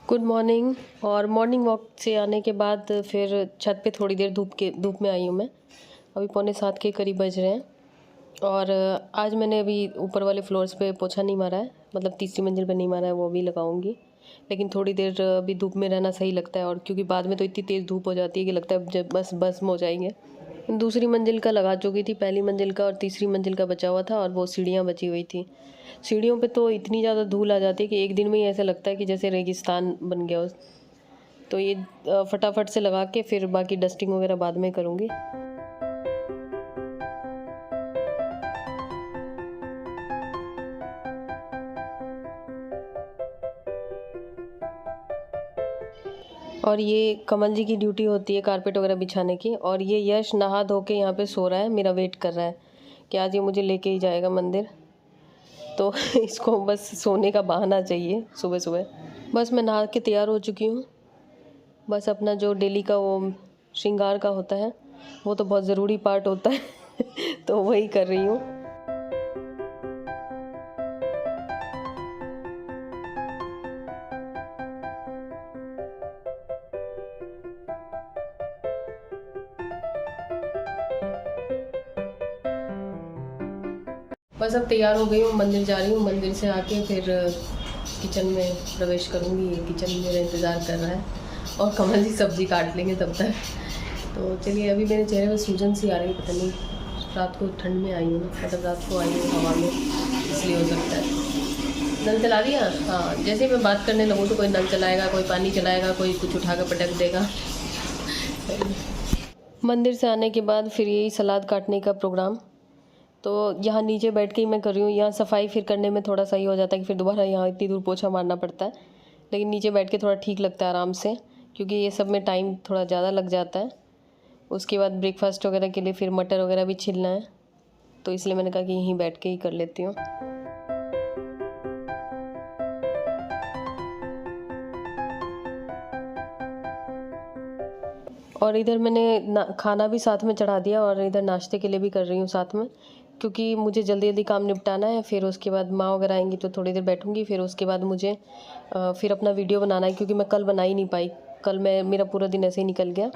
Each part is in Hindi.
Good morning. और मॉर्निंग वॉक से आने के बाद फिर छत पे थोड़ी देर धूप में आई हूँ मैं। अभी 6:45 के करीब बज रहे हैं। और आज मैंने अभी ऊपर वाले फ्लोर्स पे पोछा नहीं मारा है, मतलब तीसरी मंजिल पे नहीं मारा है, वो भी लगाऊंगी। लेकिन थोड़ी देर अभी धूप में रहना सही लगता है, और क्योंकि बाद में तो इतनी तेज़ धूप हो जाती है कि लगता है जब बस हो जाएंगे। दूसरी मंजिल का लगा चुकी थी, पहली मंजिल का और तीसरी मंजिल का बचा हुआ था, और वो सीढ़ियाँ बची हुई थी। सीढ़ियों पे तो इतनी ज़्यादा धूल आ जाती है कि एक दिन में ही ऐसा लगता है कि जैसे रेगिस्तान बन गया हो। तो ये फटाफट से लगा के फिर बाकी डस्टिंग वगैरह बाद में करूँगी। और ये कमल जी की ड्यूटी होती है कारपेट वगैरह बिछाने की, और ये यश नहा धो के यहाँ पे सो रहा है, मेरा वेट कर रहा है कि आज ये मुझे लेके ही जाएगा मंदिर। तो इसको बस सोने का बहाना चाहिए सुबह सुबह। बस मैं नहा के तैयार हो चुकी हूँ। बस अपना जो डेली का वो श्रृंगार का होता है, वो तो बहुत ज़रूरी पार्ट होता है तो वही कर रही हूँ। बस अब तैयार हो गई हूँ, मंदिर जा रही हूँ। मंदिर से आके फिर किचन में प्रवेश करूँगी। किचन मेरा इंतज़ार कर रहा है, और कमल जी सब्ज़ी काट लेंगे तब तक। तो चलिए, अभी मेरे चेहरे में सूजन सी आ रही है, पता नहीं रात को ठंड में आई हूँ ना, मतलब रात को आई हूँ हवा में, इसलिए हो सकता है। नल चला दिया? हाँ, जैसे ही मैं बात करने लगूँ तो कोई नल चलाएगा, कोई पानी चलाएगा, कोई कुछ उठा कर पटक देगा। मंदिर से आने के बाद फिर यही सलाद काटने का प्रोग्राम। तो यहाँ नीचे बैठ के ही मैं कर रही हूँ। यहाँ सफाई फिर करने में थोड़ा सही हो जाता है कि फिर दोबारा यहाँ इतनी दूर पोछा मारना पड़ता है, लेकिन नीचे बैठ के थोड़ा ठीक लगता है आराम से, क्योंकि ये सब में टाइम थोड़ा ज़्यादा लग जाता है। उसके बाद ब्रेकफास्ट वगैरह के लिए फिर मटर वगैरह भी छिलना है, तो इसलिए मैंने कहा कि यहीं बैठ के ही कर लेती हूँ। और इधर मैंने खाना भी साथ में चढ़ा दिया, और इधर नाश्ते के लिए भी कर रही हूँ साथ में, क्योंकि मुझे जल्दी जल्दी काम निपटाना है। फिर उसके बाद माँ वगैरह आएंगी तो थोड़ी देर बैठूंगी। फिर उसके बाद मुझे फिर अपना वीडियो बनाना है, क्योंकि मैं कल बना ही नहीं पाई। कल मेरा पूरा दिन ऐसे ही निकल गया।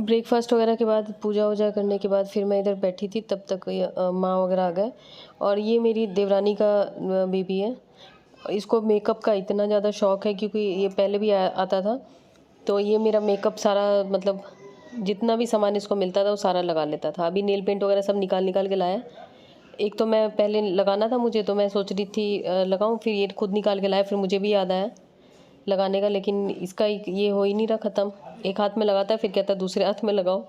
ब्रेकफास्ट वगैरह के बाद पूजा वूजा करने के बाद फिर मैं इधर बैठी थी, तब तक माँ वगैरह आ गए। और ये मेरी देवरानी का बेबी है। इसको मेकअप का इतना ज़्यादा शौक़ है, क्योंकि ये पहले भी आता था। तो ये मेरा मेकअप सारा, मतलब जितना भी सामान इसको मिलता था वो सारा लगा लेता था। अभी नेल पेंट वगैरह सब निकाल के लाया। एक तो मैं पहले लगाना था मुझे, तो मैं सोच रही थी लगाऊं, फिर ये खुद निकाल के लाया, फिर मुझे भी याद आया लगाने का। लेकिन इसका ये हो ही नहीं रहा ख़त्म। एक हाथ में लगाता है, फिर कहता है दूसरे हाथ में लगाओ।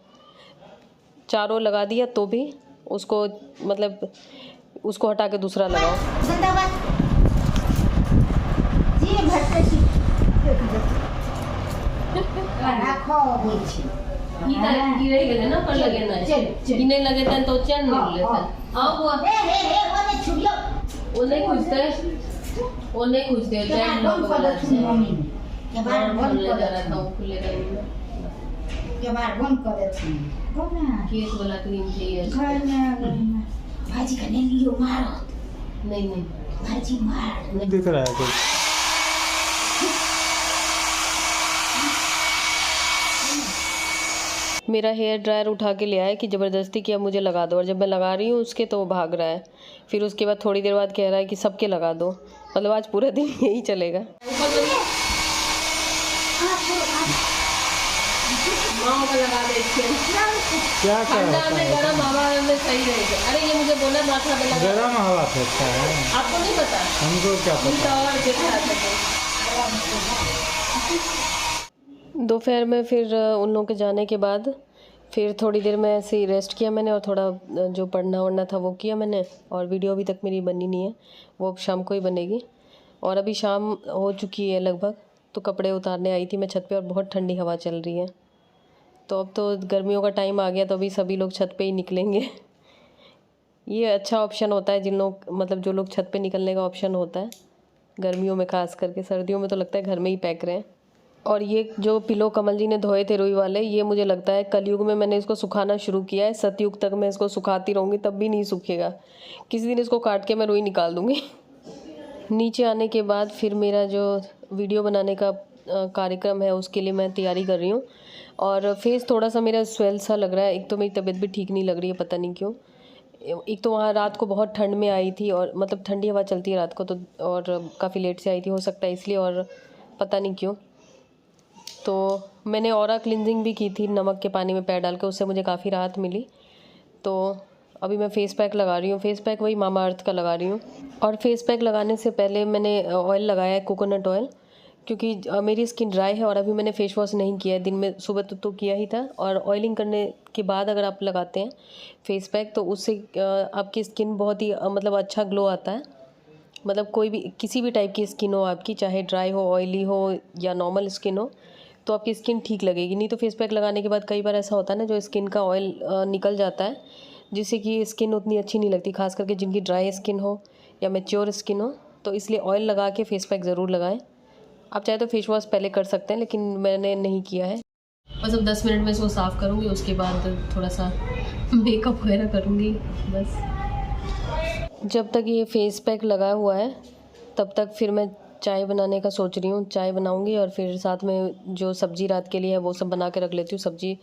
चारों लगा दिया तो भी उसको, मतलब उसको हटा के दूसरा लगाओ। भाजी का नहीं लियो, मारो नहीं भाजी मार दिख रहा है कुछ। मेरा हेयर ड्रायर उठा के ले आया कि ज़बरदस्ती किया मुझे लगा दो, और जब मैं लगा रही हूँ उसके तो वो भाग रहा है। फिर उसके बाद थोड़ी देर बाद कह रहा है कि सबके लगा दो। मतलब आज पूरा दिन यही चलेगा। क्या गरम हवा में सही रहेगा। अरे ये मुझे बोला माथा में लगा। गरम हवा फेंकता है, आपको नहीं पता? हमको क्या पता। और दोपहर में फिर उन लोगों के जाने के बाद फिर थोड़ी देर में ऐसे ही रेस्ट किया मैंने और थोड़ा जो पढ़ना वढ़ना था वो किया मैंने। और वीडियो अभी तक मेरी बनी नहीं है, वो अब शाम को ही बनेगी। और अभी शाम हो चुकी है लगभग, तो कपड़े उतारने आई थी मैं छत पे और बहुत ठंडी हवा चल रही है। तो अब तो गर्मियों का टाइम आ गया, तो अभी सभी लोग छत पे ही निकलेंगे। ये अच्छा ऑप्शन होता है जिन लोग मतलब जो लोग छत पे निकलने का ऑप्शन होता है गर्मियों में, खास करके। सर्दियों में तो लगता है घर में ही पैक रहें। और ये जो पिलो कमल जी ने धोए थे रुई वाले, ये मुझे लगता है कलयुग में मैंने इसको सुखाना शुरू किया है, सतयुग तक मैं इसको सुखाती रहूँगी तब भी नहीं सूखेगा। किसी दिन इसको काट के मैं रुई निकाल दूँगी। नीचे आने के बाद फिर मेरा जो वीडियो बनाने का कार्यक्रम है उसके लिए मैं तैयारी कर रही हूँ। और फेस थोड़ा सा मेरा स्वेल सा लग रहा है, एक तो मेरी तबीयत भी ठीक नहीं लग रही है, पता नहीं क्यों। एक तो वहाँ रात को बहुत ठंड में आई थी और मतलब ठंडी हवा चलती है रात को, तो और काफ़ी लेट से आई थी, हो सकता है इसलिए, और पता नहीं क्यों। तो मैंने ऑरा क्लिनजिंग भी की थी नमक के पानी में पैर डाल के, उससे मुझे काफ़ी राहत मिली। तो अभी मैं फ़ेस पैक लगा रही हूँ, फ़ेस पैक वही मामा अर्थ का लगा रही हूँ। और फ़ेस पैक लगाने से पहले मैंने ऑयल लगाया है, कोकोनट ऑयल, क्योंकि मेरी स्किन ड्राई है और अभी मैंने फेस वॉश नहीं किया है। दिन में सुबह तो किया ही था, और ऑयलिंग करने के बाद अगर आप लगाते हैं फेस पैक तो उससे आपकी स्किन बहुत ही मतलब अच्छा ग्लो आता है। मतलब कोई भी किसी भी टाइप की स्किन हो आपकी, चाहे ड्राई हो, ऑयली हो या नॉर्मल स्किन हो, तो आपकी स्किन ठीक लगेगी। नहीं तो फेस पैक लगाने के बाद कई बार ऐसा होता है ना, जो स्किन का ऑयल निकल जाता है, जिससे कि स्किन उतनी अच्छी नहीं लगती, खास करके जिनकी ड्राई स्किन हो या मैच्योर स्किन हो। तो इसलिए ऑयल लगा के फेस पैक ज़रूर लगाएं। आप चाहे तो फेस वॉश पहले कर सकते हैं, लेकिन मैंने नहीं किया है। बस अब 10 मिनट में इसको साफ़ करूँगी, उसके बाद थोड़ा सा मेकअप वगैरह करूँगी बस। जब तक ये फेस पैक लगा हुआ है तब तक फिर मैं चाय बनाने का सोच रही हूँ। चाय बनाऊँगी और फिर साथ में जो सब्ज़ी रात के लिए है वो सब बना के रख लेती हूँ। सब्ज़ी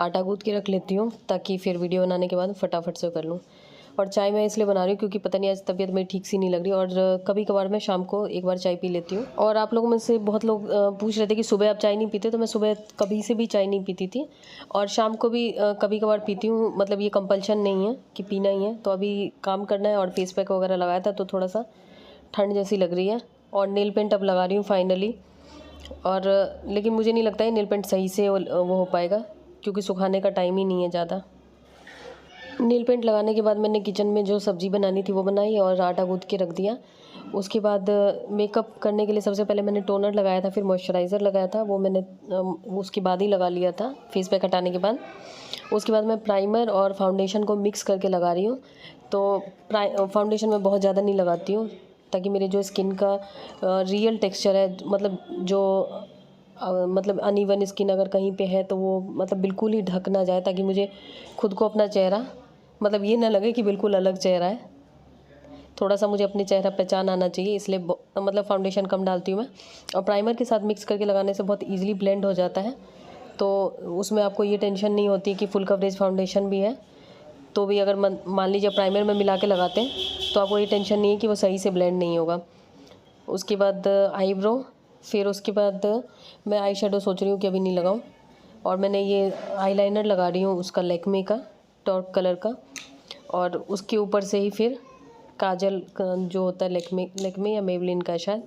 आटा गूँथ के रख लेती हूँ ताकि फिर वीडियो बनाने के बाद फटाफट से कर लूँ। और चाय मैं इसलिए बना रही हूँ क्योंकि पता नहीं आज तबीयत मेरी ठीक सी नहीं लग रही, और कभी कभार मैं शाम को एक बार चाय पी लेती हूँ। और आप लोगों में से बहुत लोग पूछ रहे थे कि सुबह आप चाय नहीं पीते, तो मैं सुबह कभी से भी चाय नहीं पीती थी, और शाम को भी कभी कभार पीती हूँ। मतलब ये कंपल्शन नहीं है कि पीना ही है। तो अभी काम करना है और फेस पैक वगैरह लगाया था तो थोड़ा सा ठंड जैसी लग रही है। और नेल पेंट अब लगा रही हूँ फाइनली। और लेकिन मुझे नहीं लगता है नेल पेंट सही से वो हो पाएगा, क्योंकि सुखाने का टाइम ही नहीं है ज़्यादा। नील पेंट लगाने के बाद मैंने किचन में जो सब्ज़ी बनानी थी वो बनाई और आटा गूँथ के रख दिया। उसके बाद मेकअप करने के लिए सबसे पहले मैंने टोनर लगाया था, फिर मॉइस्चराइज़र लगाया था, वो मैंने उसके बाद ही लगा लिया था फेस पैक हटाने के बाद। उसके बाद मैं प्राइमर और फाउंडेशन को मिक्स करके लगा रही हूँ। तो फाउंडेशन मैं बहुत ज़्यादा नहीं लगाती हूँ, ताकि मेरे जो स्किन का रियल टेक्सचर है, मतलब जो मतलब अनइवन स्किन अगर कहीं पे है तो वो मतलब बिल्कुल ही ढक ना जाए, ताकि मुझे खुद को अपना चेहरा मतलब ये ना लगे कि बिल्कुल अलग चेहरा है। थोड़ा सा मुझे अपने चेहरा पहचान आना चाहिए, इसलिए मतलब फाउंडेशन कम डालती हूँ मैं। और प्राइमर के साथ मिक्स करके लगाने से बहुत ईजिली ब्लेंड हो जाता है, तो उसमें आपको ये टेंशन नहीं होती कि फुल कवरेज फाउंडेशन भी है तो भी अगर मान लीजिए प्राइमर में मिला के लगाते हैं तो आपको ये टेंशन नहीं है कि वो सही से ब्लेंड नहीं होगा। उसके बाद आईब्रो, फिर उसके बाद मैं आई शेडो सोच रही हूँ कि अभी नहीं लगाऊँ। और मैंने ये आईलाइनर लगा रही हूँ उसका लैक्मे का टॉर्क कलर का, और उसके ऊपर से ही फिर काजल जो होता है लैक्मे या मेबलिन का शायद,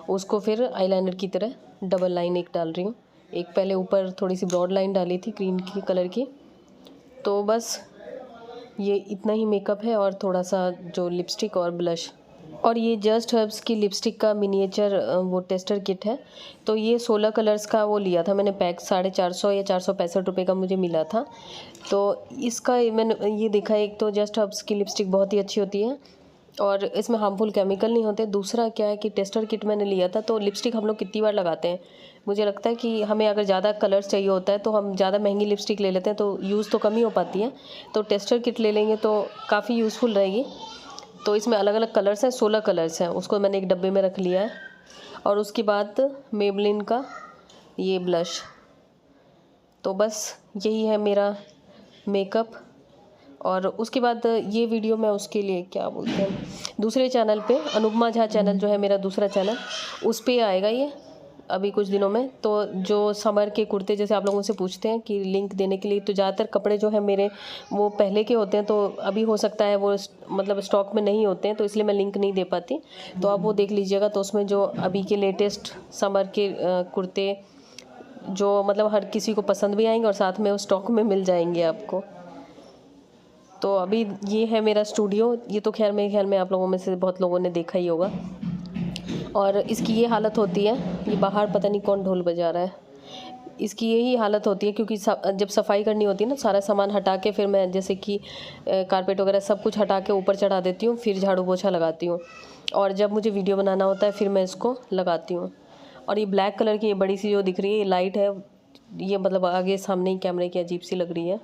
उसको फिर आईलाइनर की तरह डबल लाइन एक डाल रही हूँ। एक पहले ऊपर थोड़ी सी ब्रॉड लाइन डाली थी ग्रीन की कलर की। तो बस ये इतना ही मेकअप है, और थोड़ा सा जो लिपस्टिक और ब्लश। और ये जस्ट हर्ब्स की लिपस्टिक का मिनिएचर वो टेस्टर किट है। तो ये 16 कलर्स का वो लिया था मैंने पैक, 450 या 465 रुपये का मुझे मिला था। तो इसका मैंने ये देखा, एक तो जस्ट हर्ब्स की लिपस्टिक बहुत ही अच्छी होती है और इसमें हार्मफुल केमिकल नहीं होते। दूसरा क्या है कि टेस्टर किट मैंने लिया था, तो लिपस्टिक हम लोग कितनी बार लगाते हैं, मुझे लगता है कि हमें अगर ज़्यादा कलर्स चाहिए होता है तो हम ज़्यादा महंगी लिपस्टिक ले लेते हैं, तो यूज़ तो कम ही हो पाती है। तो टेस्टर किट ले लेंगे तो काफ़ी यूज़फुल रहेगी। तो इसमें अलग अलग कलर्स हैं, 16 कलर्स हैं, उसको मैंने एक डब्बे में रख लिया है। और उसके बाद मेबलिन का ये ब्लश। तो बस यही है मेरा मेकअप। और उसके बाद ये वीडियो मैं उसके लिए क्या बोलते हैं, दूसरे चैनल पे, अनुपमा झा चैनल जो है मेरा दूसरा चैनल, उस पे आएगा ये अभी कुछ दिनों में। तो जो समर के कुर्ते जैसे आप लोगों से पूछते हैं कि लिंक देने के लिए, तो ज़्यादातर कपड़े जो है मेरे वो पहले के होते हैं, तो अभी हो सकता है वो मतलब स्टॉक में नहीं होते हैं, तो इसलिए मैं लिंक नहीं दे पाती। तो आप वो देख लीजिएगा। तो उसमें जो अभी के लेटेस्ट समर के कुर्ते जो मतलब हर किसी को पसंद भी आएंगे और साथ में वो स्टॉक में मिल जाएंगे आपको। तो अभी ये है मेरा स्टूडियो। ये तो खैर मेरे ख्याल में आप लोगों में से बहुत लोगों ने देखा ही होगा। और इसकी ये हालत होती है, ये बाहर पता नहीं कौन ढोल बजा रहा है। इसकी यही हालत होती है क्योंकि जब सफाई करनी होती है ना, सारा सामान हटा के फिर मैं जैसे कि कारपेट वगैरह सब कुछ हटा के ऊपर चढ़ा देती हूँ, फिर झाड़ू पोछा लगाती हूँ। और जब मुझे वीडियो बनाना होता है फिर मैं इसको लगाती हूँ। और ये ब्लैक कलर की ये बड़ी सी जो दिख रही है ये लाइट है, ये मतलब आगे सामने ही कैमरे की अजीब सी लग रही है।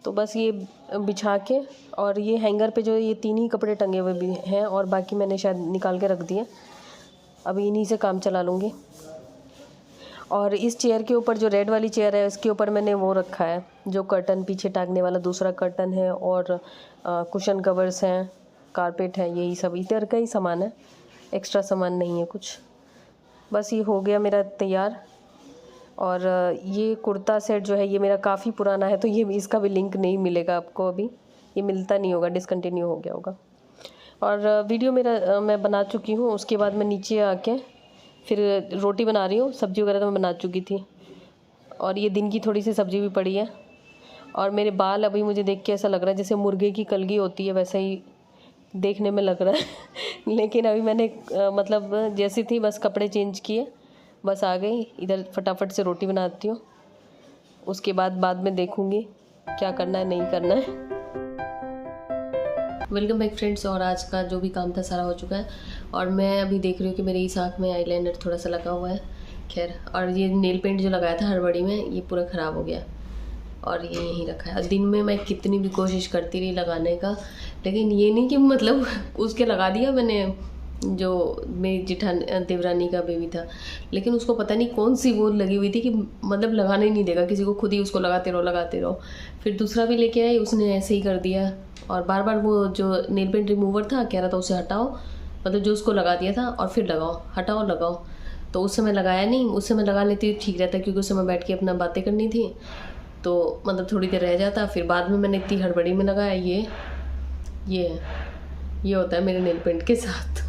तो बस ये बिछा के, और ये हैंगर पे जो ये 3 ही कपड़े टंगे हुए भी हैं और बाकी मैंने शायद निकाल के रख दिए। अभी इन्हीं से काम चला लूँगी। और इस चेयर के ऊपर जो रेड वाली चेयर है इसके ऊपर मैंने वो रखा है जो कर्टन पीछे टांगने वाला दूसरा कर्टन है, और कुशन कवर्स हैं, कारपेट है, यही सब इधर का ही सामान है, एक्स्ट्रा सामान नहीं है कुछ। बस ये हो गया मेरा तैयार। और ये कुर्ता सेट जो है ये मेरा काफ़ी पुराना है, तो ये इसका भी लिंक नहीं मिलेगा आपको, अभी ये मिलता नहीं होगा, डिसकंटिन्यू हो गया होगा। और वीडियो मेरा मैं बना चुकी हूँ। उसके बाद मैं नीचे आके फिर रोटी बना रही हूँ। सब्ज़ी वगैरह तो मैं बना चुकी थी, और ये दिन की थोड़ी सी सब्ज़ी भी पड़ी है। और मेरे बाल अभी मुझे देख के ऐसा लग रहा है जैसे मुर्गे की कलगी होती है, वैसा ही देखने में लग रहा है। लेकिन अभी मैंने मतलब जैसी थी बस कपड़े चेंज किए, बस आ गई इधर, फटाफट से रोटी बनाती हूँ। उसके बाद में देखूँगी क्या करना है नहीं करना है। Welcome back friends. और आज का जो भी काम था सारा हो चुका है, और मैं अभी देख रही हूँ कि मेरे इस आँख में आईलाइनर थोड़ा सा लगा हुआ है। खैर, और ये नेल पेंट जो लगाया था हड़बड़ी में ये पूरा ख़राब हो गया, और ये यहीं रखा है। दिन में मैं कितनी भी कोशिश करती रही लगाने का, लेकिन ये नहीं कि मतलब उसके लगा दिया मैंने, जो मेरी देवरानी का बेबी था, लेकिन उसको पता नहीं कौन सी वो लगी हुई थी कि मतलब लगाने ही नहीं देगा किसी को, खुद ही उसको लगाते रहो। फिर दूसरा भी लेके आई, उसने ऐसे ही कर दिया। और बार बार वो जो नेल पेंट रिमूवर था कह रहा था उसे हटाओ, मतलब जो उसको लगा दिया था, और फिर लगाओ, हटाओ लगाओ। तो उस समय लगाया नहीं, उस समय लगा लेती ठीक रहता, क्योंकि उस समय बैठ के अपना बातें करनी थी, तो मतलब थोड़ी देर रह जाता। फिर बाद में मैंने इतनी हड़बड़ी में लगाया। ये होता है मेरे नेल पेंट के साथ।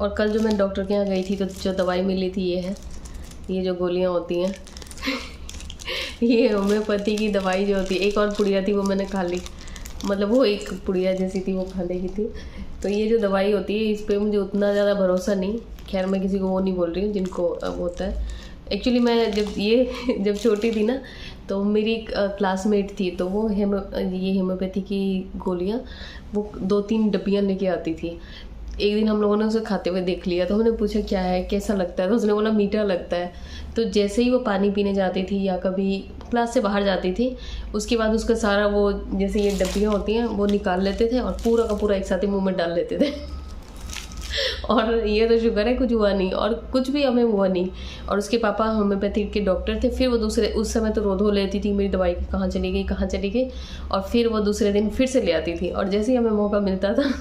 और कल जो मैं डॉक्टर के यहाँ गई थी तो जो दवाई मिली थी ये है, ये जो गोलियाँ होती हैं ये होम्योपैथी की दवाई जो होती है। एक और पुड़िया थी वो मैंने खा ली, मतलब वो एक पुड़िया जैसी थी वो खाने की थी। तो ये जो दवाई होती है इस पर मुझे उतना ज़्यादा भरोसा नहीं। खैर, मैं किसी को वो नहीं बोल रही हूँ जिनको वो होता है। एक्चुअली मैं जब छोटी थी ना, तो मेरी क्लासमेट थी, तो वो ये होम्योपैथी की गोलियाँ वो 2-3 डब्बियाँ लेके आती थी। एक दिन हम लोगों ने उसे खाते हुए देख लिया, तो हमने पूछा क्या है, कैसा लगता है, तो उसने बोला मीठा लगता है। तो जैसे ही वो पानी पीने जाती थी या कभी क्लास से बाहर जाती थी, उसके बाद उसका सारा वो जैसे ये डब्बियाँ होती हैं वो निकाल लेते थे और पूरा का पूरा एक साथ ही मुँह में डाल लेते थे। और ये तो शुक्र है कुछ हुआ नहीं, और कुछ भी हमें हुआ नहीं। और उसके पापा होम्योपैथी के डॉक्टर थे। फिर वो उस समय तो रो लेती थी मेरी दवाई कहाँ चली गई, और फिर वो दूसरे दिन फिर से ले आती थी। और जैसे ही हमें मौका मिलता था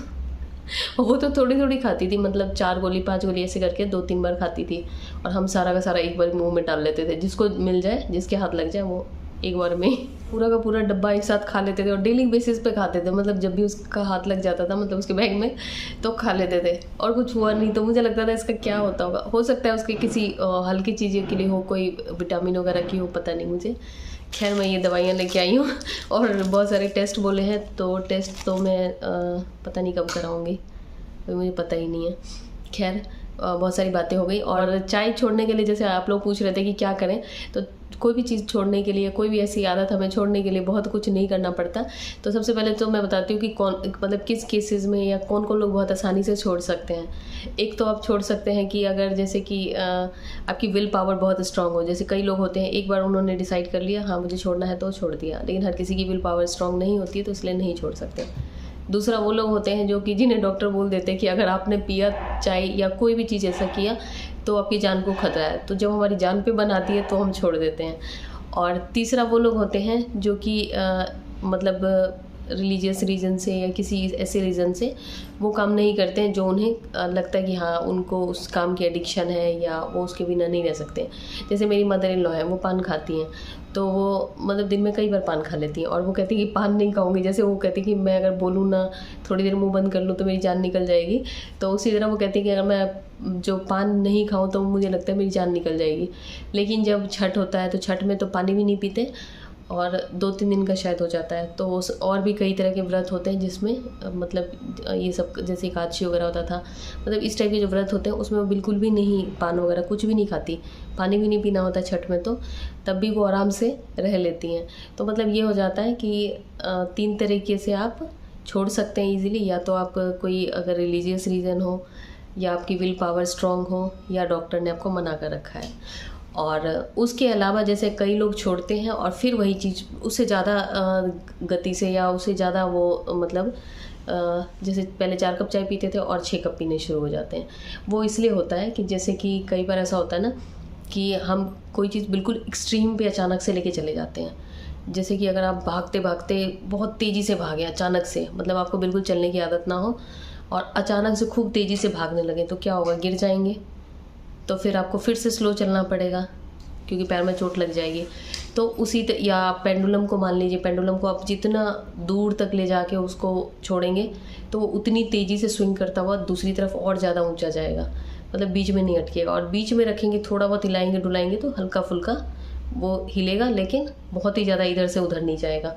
वो तो थोड़ी खाती थी, मतलब 4 गोली 5 गोली ऐसे करके 2-3 बार खाती थी, और हम सारा का सारा एक बार मुंह में डाल लेते थे। जिसको मिल जाए, जिसके हाथ लग जाए, वो एक बार में पूरा का पूरा डब्बा एक साथ खा लेते थे। और डेली बेसिस पे खाते थे, मतलब जब भी उसका हाथ लग जाता था, मतलब उसके बैग में, तो खा लेते थे। और कुछ हुआ नहीं। तो मुझे लगता था इसका क्या होता होगा, हो सकता है उसके किसी हल्की चीज़ें के लिए हो, कोई विटामिन वगैरह की हो, पता नहीं मुझे। खैर, मैं ये दवाइयाँ लेके आई हूँ और बहुत सारे टेस्ट बोले हैं, तो टेस्ट तो मैं पता नहीं कब कराऊँगी, मुझे पता ही नहीं है। खैर, बहुत सारी बातें हो गई। और चाय छोड़ने के लिए, जैसे आप लोग पूछ रहे थे कि क्या करें, तो कोई भी चीज़ छोड़ने के लिए, कोई भी ऐसी आदत हमें छोड़ने के लिए बहुत कुछ नहीं करना पड़ता। तो सबसे पहले तो मैं बताती हूँ कि मतलब किस केसेस में या कौन लोग बहुत आसानी से छोड़ सकते हैं। एक तो आप छोड़ सकते हैं कि अगर जैसे कि आपकी विल पावर बहुत स्ट्रांग हो। जैसे कई लोग होते हैं, एक बार उन्होंने डिसाइड कर लिया हाँ मुझे छोड़ना है, तो छोड़ दिया। लेकिन हर किसी की विल पावर स्ट्रांग नहीं होती है, तो इसलिए नहीं छोड़ सकते। दूसरा, वो लोग होते हैं जो कि जिन्हें डॉक्टर बोल देते हैं कि अगर आपने पिया चाय या कोई भी चीज़ ऐसा किया तो आपकी जान को खतरा है। तो जब हमारी जान पे बन आती है तो हम छोड़ देते हैं। और तीसरा, वो लोग होते हैं जो कि मतलब रिलीजियस रीज़न से या किसी ऐसे रीज़न से वो काम नहीं करते हैं जो उन्हें लगता है कि हाँ उनको उस काम की एडिक्शन है या वो उसके बिना नहीं रह सकते। जैसे मेरी मदर इन लॉ है, वो पान खाती हैं, तो वो मतलब दिन में कई बार पान खा लेती हैं और वो कहती हैं कि पान नहीं खाऊंगी। जैसे वो कहती हैं कि मैं अगर बोलूँ ना, थोड़ी देर मुंह बंद कर लूँ तो मेरी जान निकल जाएगी, तो उसी तरह वो कहती हैं कि अगर मैं जो पान नहीं खाऊँ तो मुझे लगता है मेरी जान निकल जाएगी। लेकिन जब छठ होता है तो छठ में तो पानी भी नहीं पीते और 2-3 दिन का शायद हो जाता है। तो और भी कई तरह के व्रत होते हैं जिसमें मतलब ये सब जैसे एकादशी वगैरह होता था, मतलब इस टाइप के जो व्रत होते हैं उसमें वो बिल्कुल भी नहीं पान वगैरह कुछ भी नहीं खाती, पानी भी नहीं पीना होता छठ में, तो तब भी वो आराम से रह लेती हैं। तो मतलब ये हो जाता है कि 3 तरीके से आप छोड़ सकते हैं ईज़िली। या तो आप कोई अगर रिलीजियस रीज़न हो, या आपकी विल पावर स्ट्रॉन्ग हो, या डॉक्टर ने आपको मना कर रखा है। और उसके अलावा जैसे कई लोग छोड़ते हैं और फिर वही चीज़ उससे ज़्यादा गति से या उससे ज़्यादा वो मतलब जैसे पहले 4 कप चाय पीते थे और 6 कप पीने शुरू हो जाते हैं। वो इसलिए होता है कि जैसे कि कई बार ऐसा होता है ना कि हम कोई चीज़ बिल्कुल एक्सट्रीम पे अचानक से लेके चले जाते हैं। जैसे कि अगर आप भागते भागते बहुत तेज़ी से भागें अचानक से, मतलब आपको बिल्कुल चलने की आदत ना हो और अचानक से खूब तेज़ी से भागने लगे, तो क्या होगा, गिर जाएंगे। तो फिर आपको फिर से स्लो चलना पड़ेगा क्योंकि पैर में चोट लग जाएगी। तो उसी या आप पेंडुलम को मान लीजिए, पेंडुलम को आप जितना दूर तक ले जाके उसको छोड़ेंगे तो वो उतनी तेज़ी से स्विंग करता हुआ दूसरी तरफ और ज़्यादा ऊंचा जाएगा, मतलब बीच में नहीं अटकेगा। और बीच में रखेंगे, थोड़ा बहुत हिलाएंगे डुलाएंगे तो हल्का फुल्का वो हिलेगा, लेकिन बहुत ही ज़्यादा इधर से उधर नहीं जाएगा।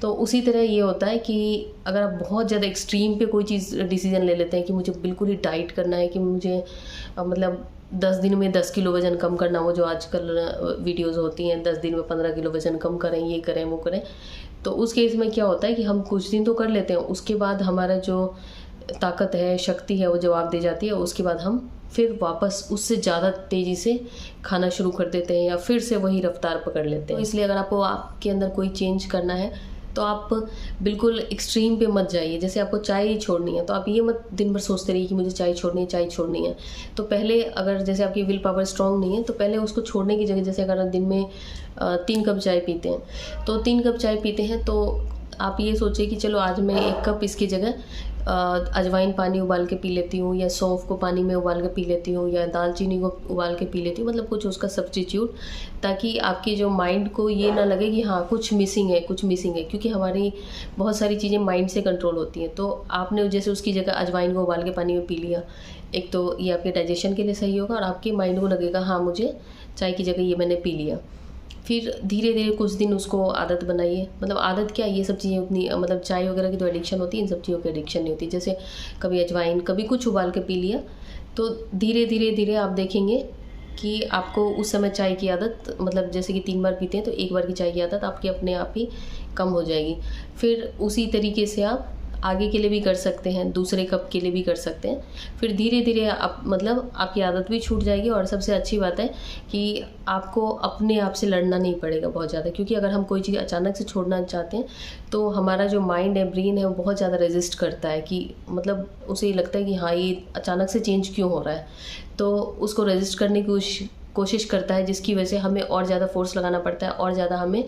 तो उसी तरह ये होता है कि अगर आप बहुत ज़्यादा एक्सट्रीम पे कोई चीज़ डिसीज़न ले लेते हैं कि मुझे बिल्कुल ही डाइट करना है, कि मुझे मतलब 10 दिन में 10 किलो वज़न कम करना, वो जो आजकल वीडियोज़ होती हैं 10 दिन में 15 किलो वज़न कम करें, ये करें वो करें, तो उस केस में क्या होता है कि हम कुछ दिन तो कर लेते हैं, उसके बाद हमारा जो ताकत है, शक्ति है, वो जवाब दे जाती है। उसके बाद हम फिर वापस उससे ज़्यादा तेज़ी से खाना शुरू कर देते हैं या फिर से वही रफ्तार पकड़ लेते हैं। तो इसलिए अगर आपको आपके अंदर कोई चेंज करना है तो आप बिल्कुल एक्सट्रीम पे मत जाइए। जैसे आपको चाय ही छोड़नी है तो आप ये मत दिन भर सोचते रहिए कि मुझे चाय छोड़नी है, चाय छोड़नी है। तो पहले अगर जैसे आपकी विल पावर स्ट्रांग नहीं है तो पहले उसको छोड़ने की जगह, जैसे अगर दिन में 3 कप चाय पीते हैं तो 3 कप चाय पीते हैं तो आप ये सोचिए कि चलो आज मैं 1 कप इसकी जगह अजवाइन पानी उबाल के पी लेती हूँ, या सौंफ को पानी में उबाल के पी लेती हूँ, या दालचीनी को उबाल के पी लेती हूँ, मतलब कुछ उसका सब्स्टिट्यूट, ताकि आपके जो माइंड को ये ना लगे कि हाँ कुछ मिसिंग है, कुछ मिसिंग है। क्योंकि हमारी बहुत सारी चीज़ें माइंड से कंट्रोल होती हैं। तो आपने जैसे उसकी जगह अजवाइन को उबाल के पानी में पी लिया, एक तो ये आपके डाइजेशन के लिए सही होगा और आपके माइंड को लगेगा हाँ मुझे चाय की जगह ये मैंने पी लिया। फिर धीरे धीरे कुछ दिन उसको आदत बनाइए। मतलब आदत क्या, ये सब चीज़ें उतनी, मतलब चाय वगैरह की तो एडिक्शन होती है, इन सब चीज़ों की एडिक्शन नहीं होती। जैसे कभी अजवाइन, कभी कुछ उबाल के पी लिया, तो धीरे धीरे धीरे आप देखेंगे कि आपको उस समय चाय की आदत, मतलब जैसे कि 3 बार पीते हैं तो 1 बार की चाय की आदत आपकी अपने आप ही कम हो जाएगी। फिर उसी तरीके से आप आगे के लिए भी कर सकते हैं, दूसरे कप के लिए भी कर सकते हैं। फिर धीरे धीरे आप मतलब आपकी आदत भी छूट जाएगी। और सबसे अच्छी बात है कि आपको अपने आप से लड़ना नहीं पड़ेगा बहुत ज़्यादा, क्योंकि अगर हम कोई चीज़ अचानक से छोड़ना चाहते हैं तो हमारा जो माइंड है, ब्रेन है, वो बहुत ज़्यादा रेजिस्ट करता है कि मतलब उसे लगता है कि हाँ ये अचानक से चेंज क्यों हो रहा है, तो उसको रेजिस्ट करने की कोशिश करता है, जिसकी वजह से हमें और ज़्यादा फोर्स लगाना पड़ता है और ज़्यादा हमें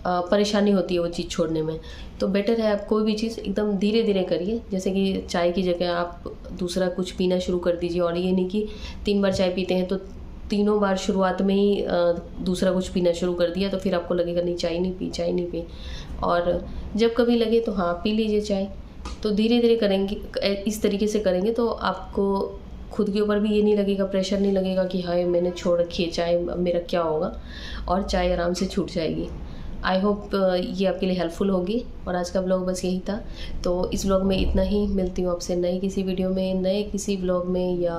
परेशानी होती है वो चीज़ छोड़ने में। तो बेटर है आप कोई भी चीज़ एकदम धीरे धीरे करिए। जैसे कि चाय की जगह आप दूसरा कुछ पीना शुरू कर दीजिए। और ये नहीं कि 3 बार चाय पीते हैं तो तीनों बार शुरुआत में ही दूसरा कुछ पीना शुरू कर दिया, तो फिर आपको लगेगा नहीं चाय नहीं पी, चाय नहीं पी। और जब कभी लगे तो हाँ पी लीजिए चाय। तो धीरे धीरे करेंगे, इस तरीके से करेंगे तो आपको खुद के ऊपर भी ये नहीं लगेगा, प्रेशर नहीं लगेगा कि हाय मैंने छोड़ रखी है चाय, मेरा क्या होगा, और चाय आराम से छूट जाएगी। आई होप ये आपके लिए हेल्पफुल होगी। और आज का ब्लॉग बस यही था। तो इस ब्लॉग में इतना ही। मिलती हूँ आपसे नए किसी वीडियो में, नए किसी ब्लॉग में, या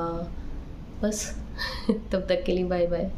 बस तब तक के लिए बाय बाय।